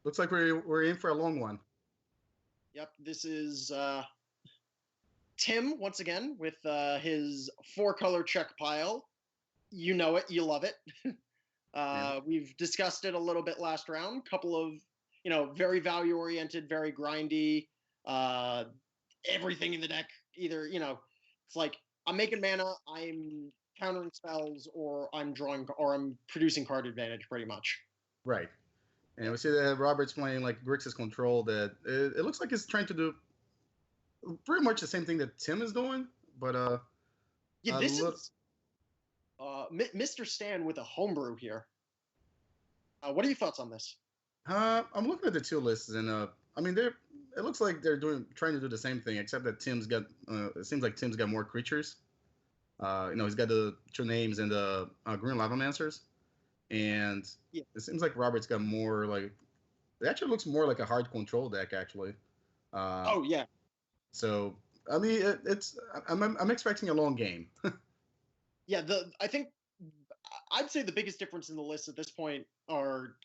Looks like we're in for a long one. Yep, this is Tim once again with his 4-color check pile. You know it, you love it. We've discussed it a little bit last round. Couple of very value oriented, very grindy. Everything in the deck, either it's like I'm making mana, I'm countering spells, or I'm drawing, or I'm producing card advantage, pretty much. Right. And we see that Robert's playing like Grixis Control. That it looks like he's trying to do pretty much the same thing that Tim is doing, but this is Mr. Stan with a homebrew here. What are your thoughts on this? I'm looking at the two lists, and I mean, it looks like they're trying to do the same thing, except that Tim's got. It seems like Tim's got more creatures. He's got the 2 names and the Green Lavomancers, and it seems like Robert's got more like. It actually looks more like a hard control deck, actually. Oh yeah. So I mean, I'm expecting a long game. Yeah, I think I'd say the biggest difference in the list at this point are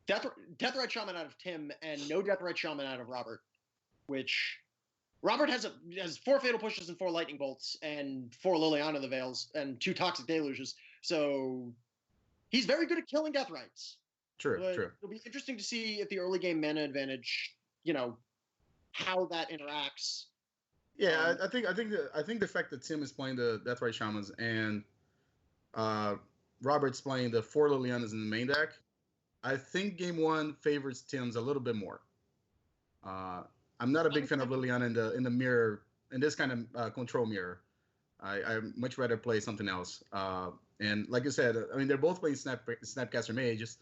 Deathrite Shaman out of Tim and no Deathrite Shaman out of Robert, which Robert has 4 Fatal Pushes and 4 Lightning Bolts and 4 Liliana the Veils and 2 Toxic Deluges. So he's very good at killing Deathrites. True. It'll be interesting to see if the early game mana advantage, how that interacts. Yeah, I think the fact that Tim is playing the Deathrite Shamans and Robert's playing the 4 Lilianas in the main deck, I think game 1 favors Tim's a little bit more. I'm not a big fan of Liliana in the mirror, in this kind of control mirror. I much rather play something else. And like I said, I mean, they're both playing Snapcaster Mages,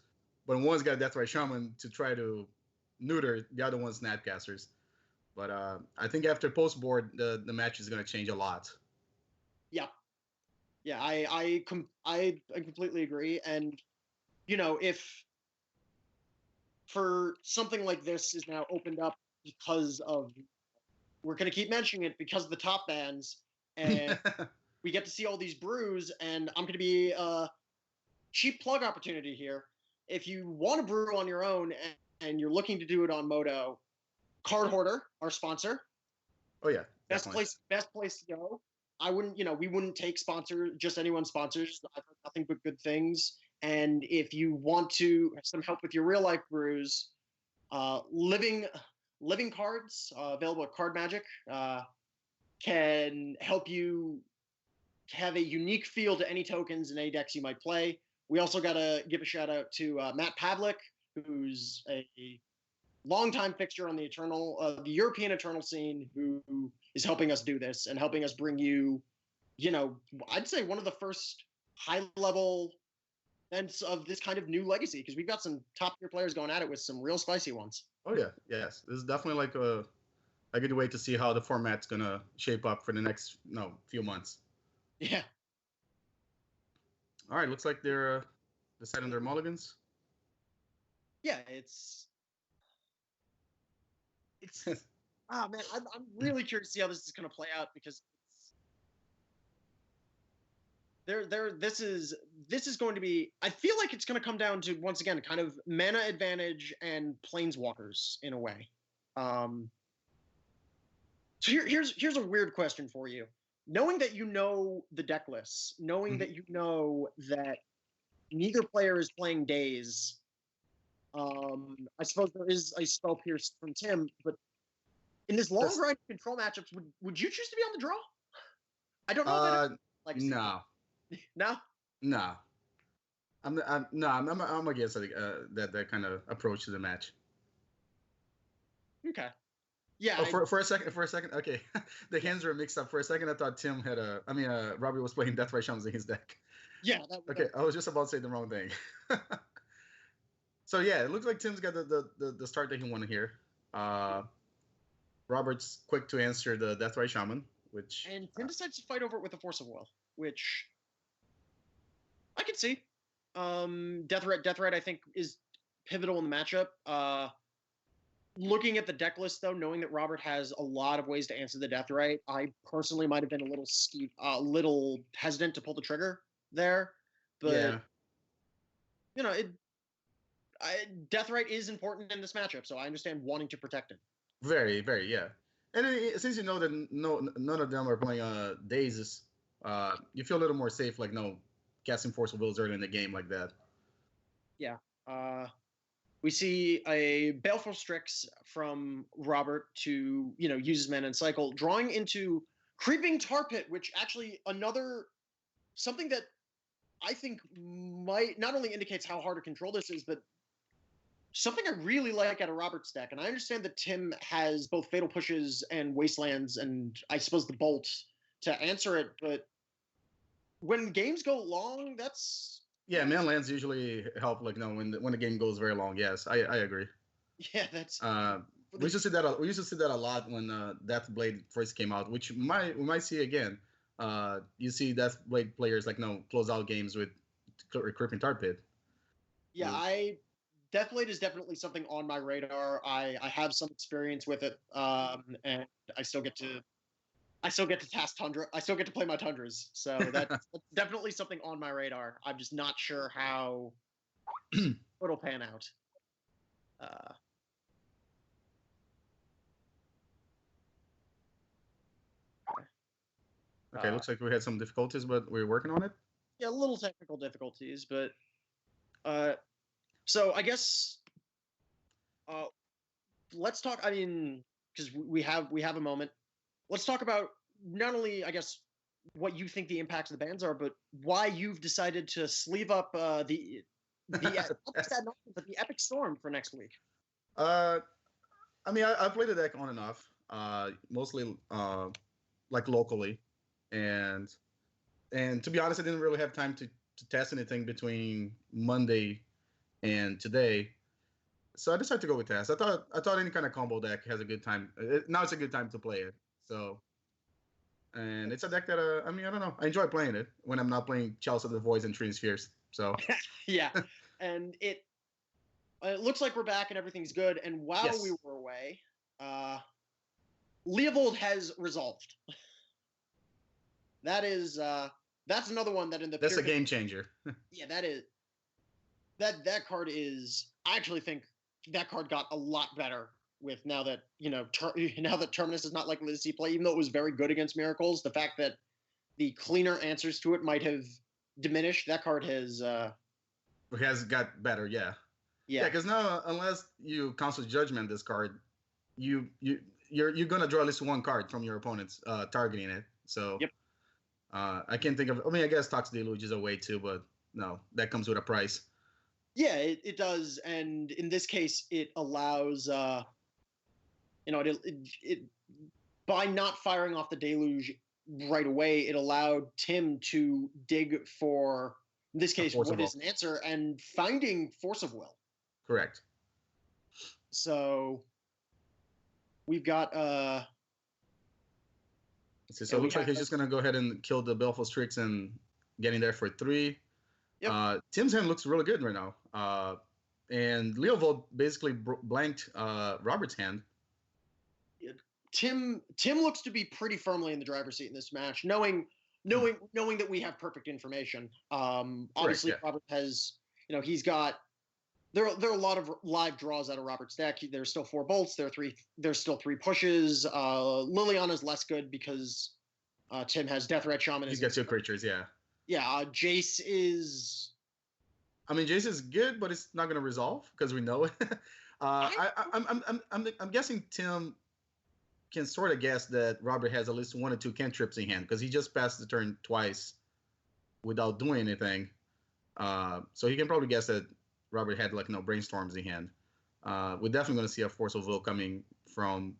but one's got Deathrite Shaman to try to neuter the other one's Snapcasters. But I think after post board, the match is going to change a lot. Yeah, I completely agree. And if for something like this is now opened up because of, we're going to keep mentioning it because of the top bans, and we get to see all these brews, and I'm going to be a cheap plug opportunity here. If you want to brew on your own and you're looking to do it on Modo, Card Hoarder, our sponsor. Oh yeah, definitely. Best place to go. I wouldn't, we wouldn't take just anyone's sponsors. I've heard nothing but good things. And if you want to have some help with your real life brews, living cards available at Card Magic can help you have a unique feel to any tokens and any decks you might play. We also got to give a shout out to Matt Pavlik, who's a longtime fixture on the European Eternal scene, who is helping us do this and helping us bring you, I'd say one of the first high-level events of this kind of new legacy, because we've got some top-tier players going at it with some real spicy ones. Oh, yeah. Yes. This is definitely like a good way to see how the format's going to shape up for the next few months. Yeah. All right. Looks like they're deciding their mulligans. Yeah, it's man, I'm really curious to see how this is going to play out, because this is going to be, I feel like it's going to come down to, once again, kind of mana advantage and planeswalkers in a way. So here's a weird question for you. Knowing that you know the deck lists, knowing that you know that neither player is playing Daze, I suppose there is a Spell Pierce from Tim, but in this long grind control matchups, would you choose to be on the draw? I don't know. No. No. No. I'm against that kind of approach to the match. Okay. Yeah. Oh, for a second. Okay, the hands were mixed up. For a second, I thought Tim had Robbie was playing Deathrite Shamans in his deck. Yeah. Okay, I was just about to say the wrong thing. So yeah, it looks like Tim's got the start that he wanted here. Robert's quick to answer the Deathrite Shaman, and Tim decides to fight over it with the Force of Will, which I could see. Deathrite, I think, is pivotal in the matchup. Looking at the deck list, though, knowing that Robert has a lot of ways to answer the Deathrite, I personally might have been a little hesitant to pull the trigger there. But, Deathrite is important in this matchup, so I understand wanting to protect it. Very, very, yeah. And since you know that none of them are playing Dazes, you feel a little more safe, like casting Force of Wills early in the game like that. Yeah. We see a Baleful Strix from Robert to use his mana and cycle, drawing into Creeping Tar Pit, which actually something that I think might not only indicates how hard to control this is, but something I really like out of Robert's deck. And I understand that Tim has both Fatal Pushes and Wastelands, and I suppose the Bolt to answer it. But when games go long, that's man lands usually help. Like when the game goes very long. Yes, I agree. Yeah, that's. We used to see that. We used to see that a lot when Deathblade first came out, which we might see again. You see Deathblade players close out games with Creeping Tar Pit. Yeah, Deathblade is definitely something on my radar. I have some experience with it, and I still get to task Tundra. I still get to play my Tundras, so that's definitely something on my radar. I'm just not sure how it'll pan out. Okay, looks like we had some difficulties, but we're working on it. Yeah, little technical difficulties, but so I guess let's talk. I mean, because we have a moment. Let's talk about not only, I guess, what you think the impacts of the bans are, but why you've decided to sleeve up the Epic Storm for next week. I mean, I played the deck on and off, mostly locally, and to be honest, I didn't really have time to test anything between Monday and today. So I decided to go with Test. I thought any kind of combo deck has a good time. Now it's a good time to play it. So, and it's a deck that I mean, I don't know. I enjoy playing it when I'm not playing Chalice of the Voids and Trini Spheres. So yeah, and it looks like we're back and everything's good. And while we were away, Leovold has resolved. That's another one that in the that's a game changer. Yeah, that is. That card is. I actually think that card got a lot better with now that now that Terminus is not likely to see play. Even though it was very good against Miracles, the fact that the cleaner answers to it might have diminished. That card has got better. Yeah. Because now, unless you Council Judgment this card, you're gonna draw at least one card from your opponent's targeting it. So yep. I can't think of. I mean, I guess Toxic Deluge is a way too, but no, that comes with a price. Yeah, it does, and in this case, it allows it by not firing off the Deluge right away, it allowed Tim to dig for, in this case, what is an answer, and finding Force of Will. Correct. So we've got so it looks like he's just gonna go ahead and kill the Baleful Strix and getting there for 3. Yep. Tim's hand looks really good right now. And Leovold basically blanked Robert's hand. Tim looks to be pretty firmly in the driver's seat in this match, knowing that we have perfect information. Obviously, Correct, yeah. Robert has, he's got. There are a lot of live draws out of Robert's deck. There's still 4 bolts. There's still 3 pushes. Liliana's less good because Tim has Deathrite Shaman. He's got 2 creatures, yeah. Yeah, Jace is. I mean, Jace is good, but it's not going to resolve because we know it. I'm guessing Tim can sort of guess that Robert has at least 1 or 2 cantrips in hand because he just passed the turn twice without doing anything. So he can probably guess that Robert had brainstorms in hand. We're definitely going to see a Force of Will coming from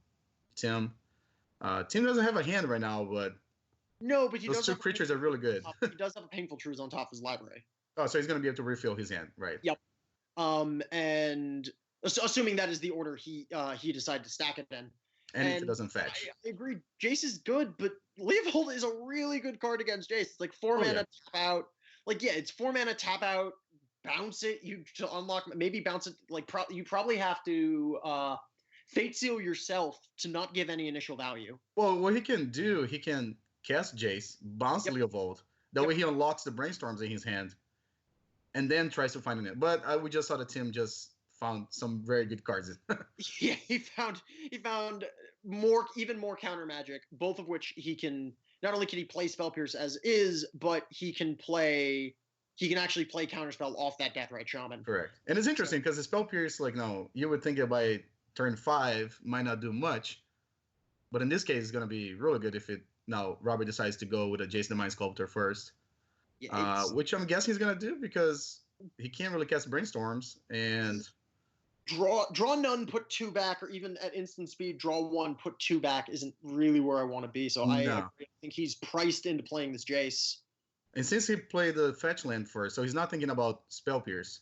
Tim. Tim doesn't have a hand right now, but. No, but those 2 creatures are really good. He does have a Painful Truths on top of his library. Oh, so he's going to be able to refill his hand, right? Yep. And assuming that is the order he decided to stack it in. And if it doesn't fetch. I agree. Jace is good, but Leovold is a really good card against Jace. It's like 4 mana tap out. It's 4 mana tap out. Bounce it. To unlock, maybe bounce it. You probably have to Fate Seal yourself to not give any initial value. Well, what he can do, he can cast Jace, bounce Leovold. That way he unlocks the brainstorms in his hand, and then tries to find it. But we just saw that Tim just found some very good cards. Yeah, he found even more counter magic, both of which he can. Not only can he play Spell Pierce as is, but he can actually play Counterspell off that Deathrite Shaman. Correct. And it's interesting because the Spell Pierce, like, no, you would think it by turn 5 might not do much, but in this case, it's going to be really good if Robert decides to go with a Jason the Mind Sculptor first, which I'm guessing he's going to do because he can't really cast Brainstorms and draw none, put 2 back, or even at instant speed, draw 1, put 2 back isn't really where I want to be. So I think he's priced into playing this Jace. And since he played the fetch land first, so he's not thinking about Spell Pierce.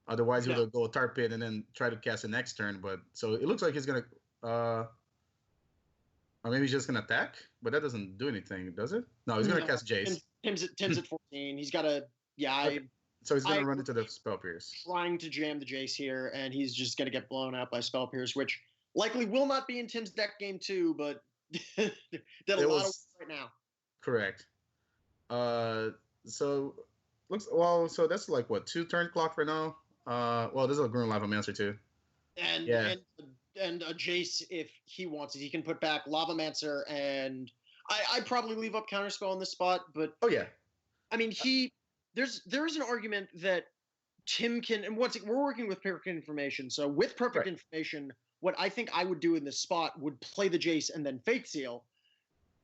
Otherwise, he would go Tar Pit and then try to cast the next turn. But so it looks like he's gonna, or maybe he's just gonna attack. But that doesn't do anything, does it? No, he's gonna cast Jace. Tim's at 14. He's got a Okay. So he's gonna run into the Spell Pierce. Trying to jam the Jace here, and he's just gonna get blown out by Spell Pierce, which likely will not be in Tim's deck game 2, but did a lot of work right now. Correct. So that's like what, 2 turn clock for now. Well, this is a Green Lavamancer too. And a Jace if he wants it. He can put back Lavamancer, and I'd probably leave up Counterspell on this spot, but I mean there is an argument that Tim can, and we're working with perfect information. So with perfect information, what I think I would do in this spot would play the Jace and then Fate Seal.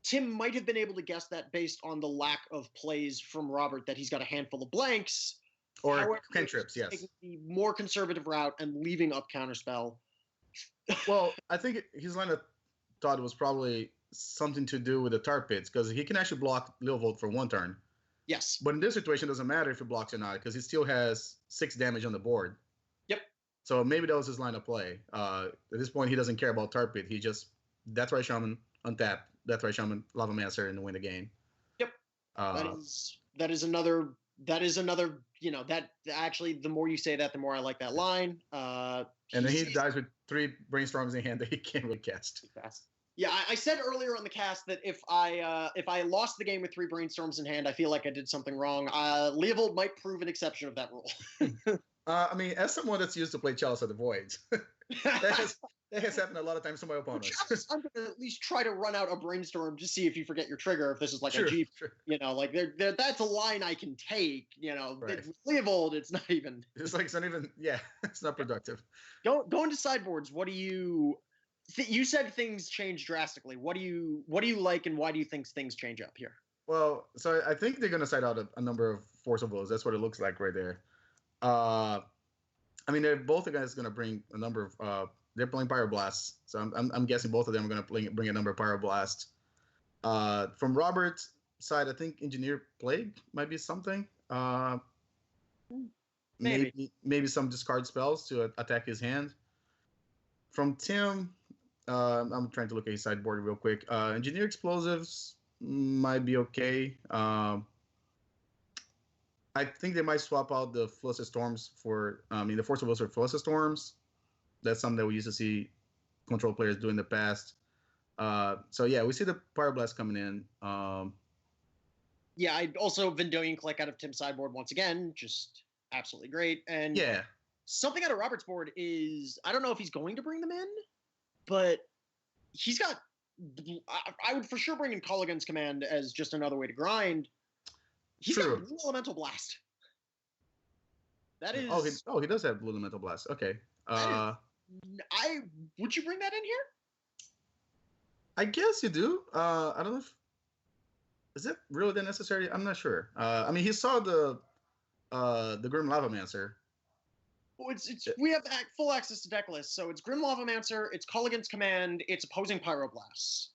Tim might have been able to guess that based on the lack of plays from Robert, that he's got a handful of blanks. Or cantrips, yes. Taking the more conservative route and leaving up Counterspell. Well, I think his line of thought was probably something to do with the Tar Pits, because he can actually block Lil Volt for 1 turn. Yes. But in this situation, it doesn't matter if he blocks or not, because he still has 6 damage on the board. Yep. So maybe that was his line of play. At this point, he doesn't care about Tar Pit. He just, Deathrite Shaman, untap, Deathrite Shaman, Lavamancer, and win the game. Yep. That is another, that actually, the more you say that, the more I like that line. And then he dies with 3 Brainstorms in hand that he can't really cast. Yeah, I said earlier on the cast that if I lost the game with 3 Brainstorms in hand, I feel like I did something wrong. Leovold might prove an exception of that rule. I mean, as someone that's used to play Chalice of the Void, that has happened a lot of times to my opponents. I'm going to at least try to run out a Brainstorm to see if you forget your trigger, if this is like a Jeep. Sure. Like that's a line I can take. Right. Leovold, it's not even. It's like, it's not even, it's not productive. Going to sideboards, what do you... You said things change drastically. What do you like, and why do you think things change up here? Well, so I think they're going to side out a number of Force of Wills. That's what it looks like right there. I mean, they're both guys going to bring a number of. They're playing Pyroblasts, so I'm guessing both of them are going to bring a number of Pyroblasts. From Robert's side, I think Engineer Plague might be something. Maybe some discard spells to attack his hand. From Tim, I'm trying to look at his sideboard real quick. Engineer Explosives might be okay. I think they might swap out the Fluster Storms for, the Force of Wills for Fluster Storms. That's something that we used to see control players do in the past. So yeah, we see the Pyroblast coming in. Yeah, I also Vendilion Click out of Tim's sideboard once again, just absolutely great. And something out of Robert's board is, I don't know if he's going to bring them in, but he's got, I would for sure bring in Colligan's Command as just another way to grind. He's got Blue Elemental Blast. That is... he does have Blue Elemental Blast. Okay. Would you bring that in here? I guess you do. I don't know if... Is it really that necessary? I'm not sure. I mean, he saw the Grim Lavamancer. Well, we have full access to deck lists, so it's Grim Lavamancer, it's Colligan's Command, it's opposing Pyroblasts,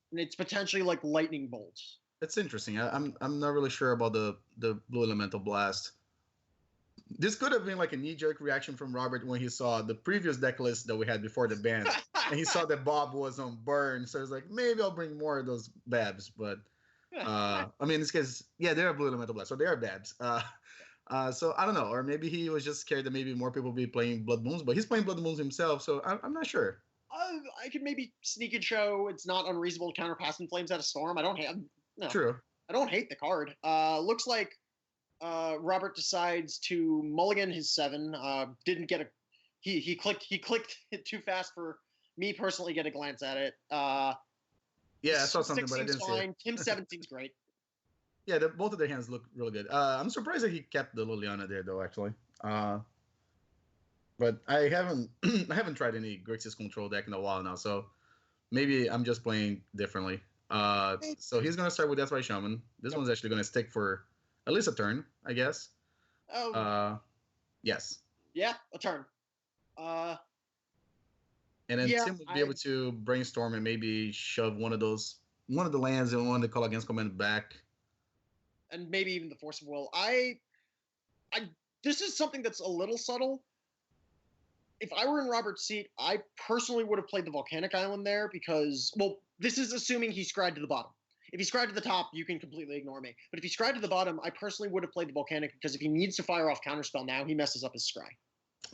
and it's potentially like Lightning Bolt. That's interesting. I'm not really sure about the Blue Elemental Blast. This could have been like a knee-jerk reaction from Robert when he saw the previous deck list that we had before the ban, and he saw that Bob was on burn, so he's like, maybe I'll bring more of those Babs. But I mean, in this case, yeah, they are Blue Elemental Blast, so they are Babs. So I don't know, or maybe he was just scared that maybe more people will be playing Blood Moons, but he's playing Blood Moons himself, so I'm not sure. I could maybe sneak and show it's not unreasonable to counter Past in Flames out of Storm. True. I don't hate the card. Looks like Robert decides to mulligan his 7. Didn't get a he clicked it too fast for me personally get a glance at it. Yeah, I saw something, but I didn't see it. Tim's 7 seems great. Yeah, both of their hands look really good. I'm surprised that he kept the Liliana there, though. Actually, but I haven't tried any Grixis control deck in a while now, so maybe I'm just playing differently. So he's gonna start with Deathrise Shaman. This one's actually gonna stick for at least a turn, I guess. Oh. Yes. Yeah, a turn. And then Tim would be able to brainstorm and maybe shove one of the lands and one of the call against command back. And maybe even the Force of Will. This is something that's a little subtle. If I were in Robert's seat, I personally would have played the Volcanic Island there because, well, this is assuming he scryed to the bottom. If he scryed to the top, you can completely ignore me. But if he scryed to the bottom, I personally would have played the Volcanic because if he needs to fire off Counterspell now, he messes up his scry.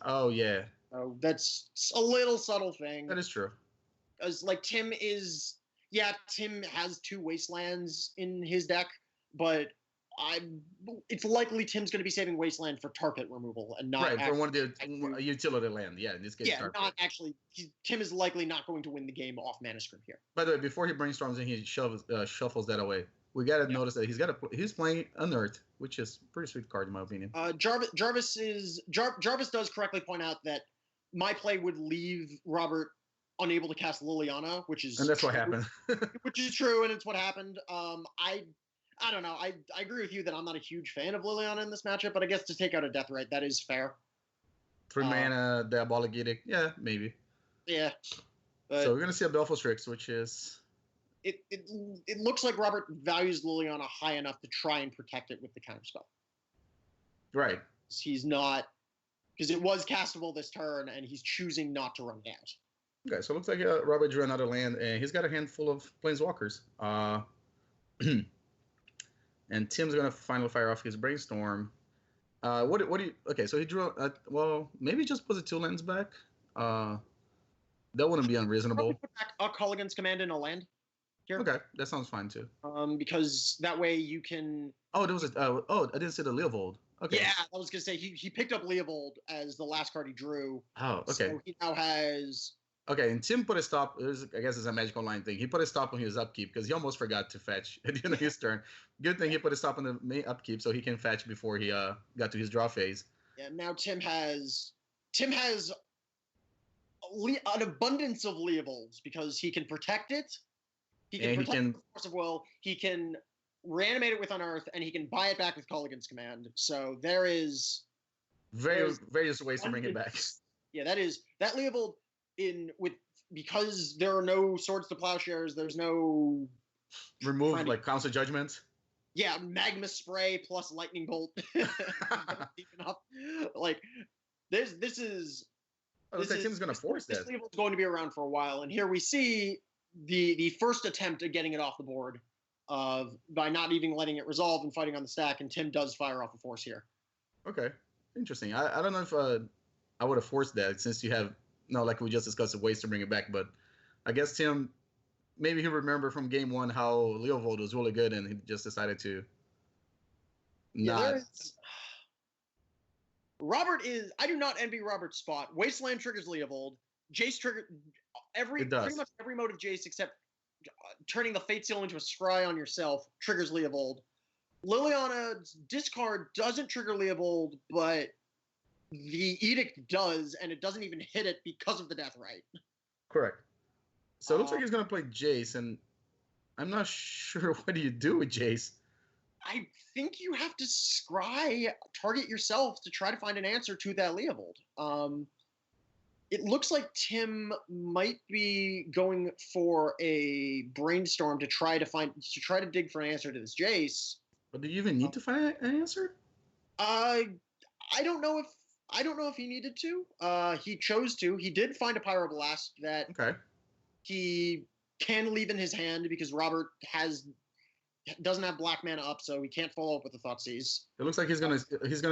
Oh, yeah. So that's a little subtle thing. That is true. As like Tim has 2 Wastelands in his deck, but it's likely Tim's going to be saving Wasteland for tar pit removal and not for one of the utility land. Yeah, in this case, not actually. Tim is likely not going to win the game off Mana Scrim here. By the way, before he brainstorms and he shuffles that away, we got to notice that he's playing Unearth, which is a pretty sweet card in my opinion. Jarvis does correctly point out that my play would leave Robert unable to cast Liliana, and that's what happened. Which is true, and it's what happened. I don't know. I agree with you that I'm not a huge fan of Liliana in this matchup, but I guess to take out a Deathrite, that is fair. 3 mana, Diabolic Edict. Yeah, maybe. Yeah. But so we're going to see a Baleful Strix, which is... It looks like Robert values Liliana high enough to try and protect it with the counterspell. Right. He's not... Because it was castable this turn, and he's choosing not to run it out. Okay, so it looks like Robert drew another land, and he's got a handful of Planeswalkers. And Tim's gonna finally fire off his brainstorm. What do you? Okay, so he drew. Well, maybe just put the 2 lands back. That wouldn't be unreasonable. Put back a Culligan's Command in a land. Here. Okay, that sounds fine too. Because that way you can. Oh, there was a. I didn't see the Leovold. Okay. Yeah, I was gonna say he picked up Leovold as the last card he drew. Oh, okay. So he now has. Okay, and Tim put a stop. I guess it's a magical line thing. He put a stop on his upkeep because he almost forgot to fetch at the end of his turn. Good thing he put a stop on the main upkeep so he can fetch before he got to his draw phase. Yeah, now Tim has an abundance of Leovolds because he can protect it. He can protect the Force of Will. He can reanimate it with Unearth, and he can buy it back with Culligan's Command. So there is various ways to bring it back. Yeah, that Leovold. Because there are no Swords to Plowshares, there's no remove like Council Judgment. Yeah, Magma Spray plus Lightning Bolt. Like this is. Tim's gonna force that. This is going to be around for a while, and here we see the first attempt at getting it off the board by not even letting it resolve and fighting on the stack, and Tim does fire off a force here. Okay, interesting. I don't know if I would have forced that since you have. No, like we just discussed, the ways to bring it back. But I guess Tim, maybe he'll remember from game 1 how Leovold was really good, and he just decided to not. Robert is. I do not envy Robert's spot. Wasteland triggers Leovold. Jace trigger pretty much every mode of Jace except turning the Fate Seal into a scry on yourself triggers Leovold. Liliana's discard doesn't trigger Leovold, but the Edict does, and it doesn't even hit it because of the Deathrite. Correct. So it looks like he's going to play Jace, and I'm not sure what do you do with Jace. I think you have to scry, target yourself to try to find an answer to that Leovold. It looks like Tim might be going for a brainstorm to try to dig for an answer to this Jace. But do you even need to find an answer? I don't know if he needed to. He chose to. He did find a Pyroblast that he can leave in his hand because Robert doesn't have black mana up, so he can't follow up with the Thoughtseize. It looks like he's gonna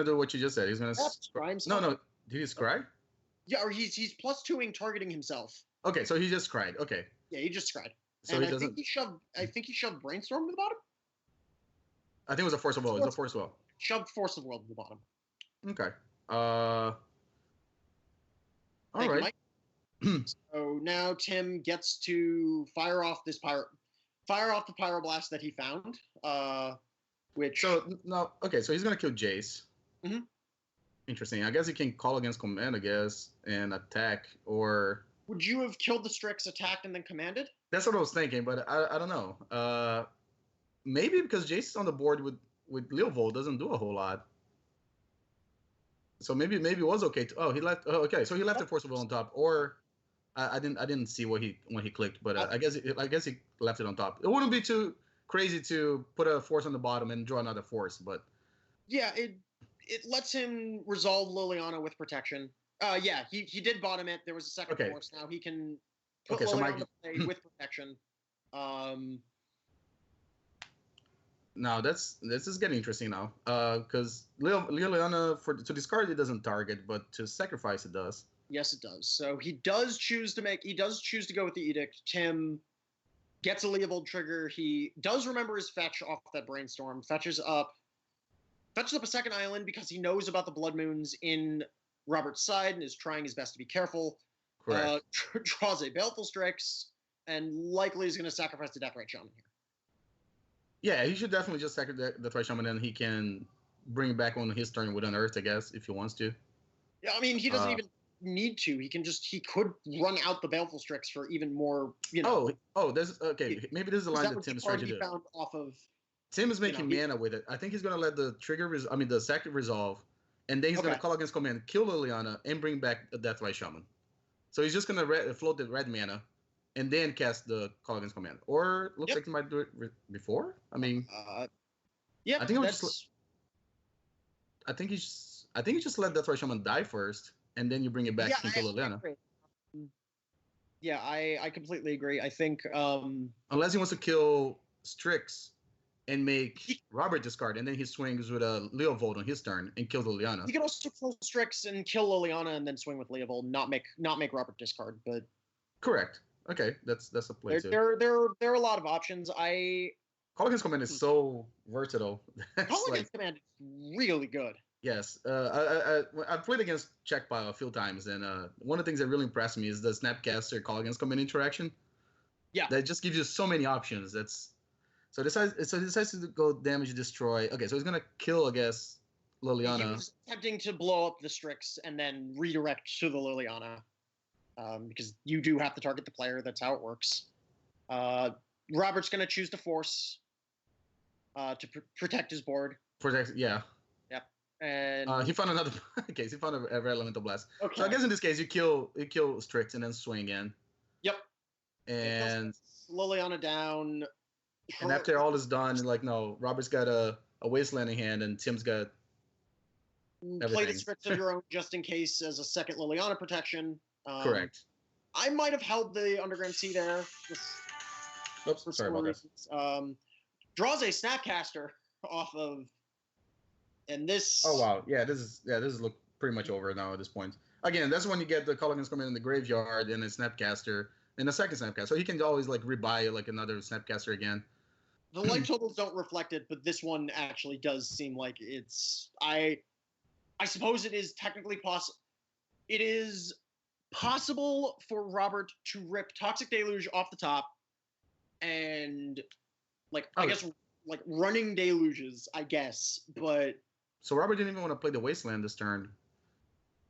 do what you just said. He's gonna scry. No. Did he scry? Yeah, or he's +2ing targeting himself. Okay, so he just cried. Okay. Yeah, he just cried. So and he doesn't. I think he shoved Brainstorm to the bottom. I think it was a Force of Will. It was a Force of Will. shoved Force of Will to the bottom. Okay. All Thank you, right. Mike. So now Tim gets to fire off the Pyroblast that he found. Which no, okay, so he's gonna kill Jace. Mhm. Interesting. I guess he can call against command, I guess, and attack, or would you have killed the Strix, attacked, and then commanded? that's what I was thinking, but I don't know. Maybe because Jace is on the board with Leovold doesn't do a whole lot. So maybe it was okay to. Oh, he left. Oh, okay, so he left the Force of Will on top, or I didn't see what when he clicked, but I guess he left it on top. It wouldn't be too crazy to put a Force on the bottom and draw another Force, but yeah, it lets him resolve Liliana with protection. Yeah, he did bottom it. There was a second Force. Now he can put Liliana play with protection. Now this is getting interesting now, because Liliana to discard it doesn't target, but to sacrifice it does. Yes, it does. So he does choose to go with the Edict. Tim gets a Leovold trigger. He does remember his fetch off that Brainstorm. Fetches up a second island because he knows about the Blood Moons in Robert's side and is trying his best to be careful. Correct. Draws a Baleful Strix and likely is going to sacrifice the Deathrite Shaman here. Yeah, he should definitely just sacrifice the Deathrite Shaman, and he can bring it back on his turn with Unearth, I guess, if he wants to. Yeah, I mean, he doesn't even need to. He could run out the Baleful Strix for even more, there's okay. Maybe this is a line that Tim is trying to do. Found off of, Tim is making mana with it. I think he's gonna let the the sacred resolve, and then he's gonna call against command, kill Liliana, and bring back the Deathrite Shaman. So he's just gonna float the red mana, and then cast the call against command. Or looks like he might do it before. I mean, yeah. I think he just let Deathrite Shaman die first, and then you bring it back to kill Liliana. Yeah, I completely agree. I think unless he wants to kill Strix and make Robert discard, and then he swings with a Leovold on his turn and kills Liliana. He can also kill Strix and kill Liliana and then swing with Leovold, not make Robert discard. But correct. Okay, that's a play too. There are a lot of options. Call against command is so versatile. Call against command is really good. Yes, I've played against Checkpile a few times, and one of the things that really impressed me is the Snapcaster Call against command interaction. Yeah, that just gives you so many options. So he decides to go damage destroy. Okay, so he's gonna kill, I guess, Liliana. He was attempting to blow up the Strix and then redirect to the Liliana, because you do have to target the player. That's how it works. Robert's gonna choose to Force to protect his board. Yeah. Yep. And he found another case. He found a Red Elemental Blast. Okay. So I guess in this case, you kill Strix and then swing in. Yep. And Liliana down. And after all is done, like, no, Robert's got a Wasteland in hand, and Tim's got everything. Play the Strix of your own just in case as a second Liliana protection. Correct. I might have held the Underground Sea there. Oops, sorry about that. Draws a Snapcaster off of, and this. Oh wow, this is look pretty much over now at this point. Again, that's when you get the Call against command in the graveyard and a Snapcaster and a second Snapcaster. So he can always like rebuy like another Snapcaster again. The life totals don't reflect it, but this one actually does seem like it's. I suppose it is technically possible. It is possible for Robert to rip Toxic Deluge off the top, and I guess like running deluges, I guess, but. So Robert didn't even want to play the Wasteland this turn.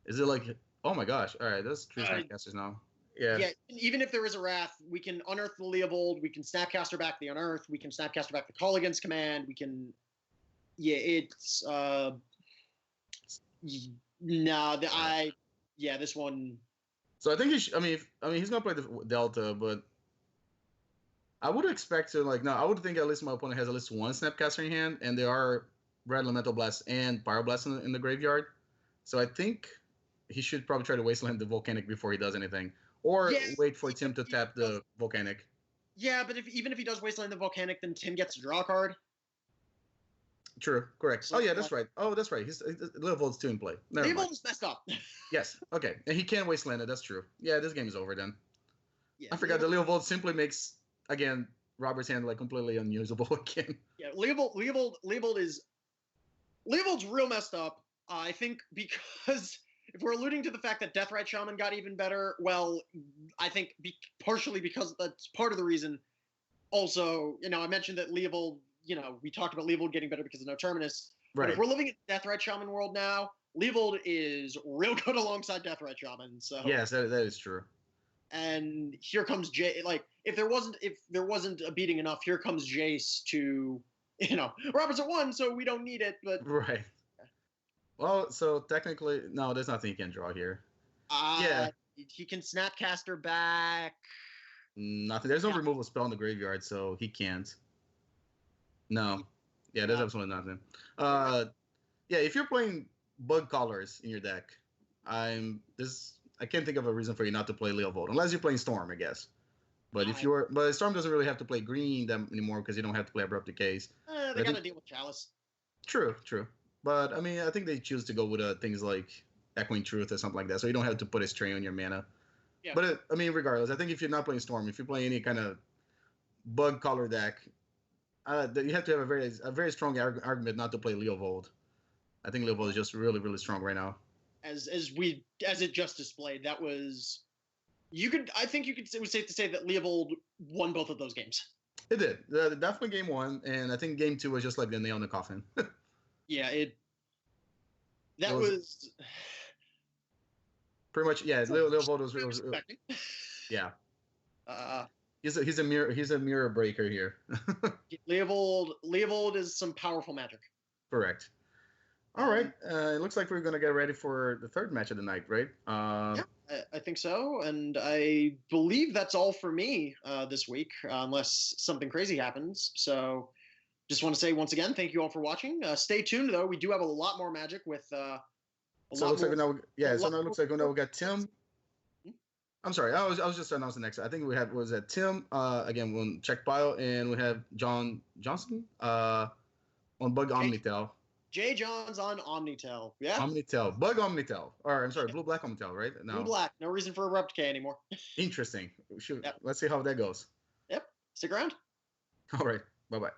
Is it like, oh my gosh, all right, that's three Snapcasters now. Yeah, even if there is a Wrath, we can unearth the Leovold, we can Snapcaster back the Unearth, we can Snapcaster back the Call Against command, we can... Yeah, it's... this one... So I think he's going to play the Delta, but I would expect to, I would think at least my opponent has at least one Snapcaster in hand, and there are Red Elemental Blast and Pyroblast in the graveyard. So I think he should probably try to Wasteland the Volcanic before he does anything. Or wait for Tim to tap the Volcanic. Yeah, but even if he does Wasteland the Volcanic, then Tim gets to draw a card. True, correct. So, that's right. Oh, that's right. Leovold's too in play. Leovold's messed up. Yes, okay. And he can Wasteland it, that's true. Yeah, this game is over then. Yeah, I forgot that Leovold simply makes, again, Robert's hand completely unusable again. Yeah, Leovold is Leovold's real messed up. I think because if we're alluding to the fact that Deathrite Shaman got even better, well, I think partially because that's part of the reason. Also, I mentioned that Leovold, we talked about Leovold getting better because of No Terminus. But Right. if we're living in Deathrite Shaman world now, Leovold is real good alongside Deathrite Shaman. So yes, that is true. And here comes Jay. Like if there wasn't a beating enough, here comes Jace to, Robert's at 1, so we don't need it. But Right. Well, so technically, no, there's nothing you can draw here. Yeah. He can Snapcaster back. Nothing. There's no removal spell in the graveyard, so he can't. No. Yeah, there's absolutely nothing. Yeah, if you're playing Bug Collars in your deck, I can't think of a reason for you not to play Leovold, unless you're playing Storm, I guess. But but Storm doesn't really have to play green anymore because you don't have to play Abrupt Decays. They got to deal with Chalice. True. But I mean, I think they choose to go with things like Echoing Truth or something like that, so you don't have to put a strain on your mana. Yeah. But I mean, regardless, I think if you're not playing Storm, if you're playing any kind of Bug Collar deck, you have to have a very strong argument not to play Leovold. I think Leovold is just really, really strong right now. As it just displayed, that was it was safe to say that Leovold won both of those games. It did. Definitely game 1, and I think game 2 was just like the nail in the coffin. Yeah, that was pretty much. Yeah, Leovold was real. Yeah. He's a mirror breaker here. Leovold is some powerful magic. Correct. All right. It looks like we're gonna get ready for the third match of the night, right? Yeah, I think so, and I believe that's all for me this week, unless something crazy happens. So, just want to say once again, thank you all for watching. Stay tuned, though. We do have a lot more magic with. So it looks like now we got Tim. I'm sorry, I was just announcing next. I think we had Tim. Again, we'll check bio, and we have Johnson on Bug Omnitel. Jay John's on Omnitel. Yeah. Omnitel. Bug Omnitel. Or I'm sorry, Blue Black Omnitel, right? No. Blue Black. No reason for Abrupt Decay anymore. Interesting. Let's see how that goes. Yep. Stick around. All right. Bye-bye.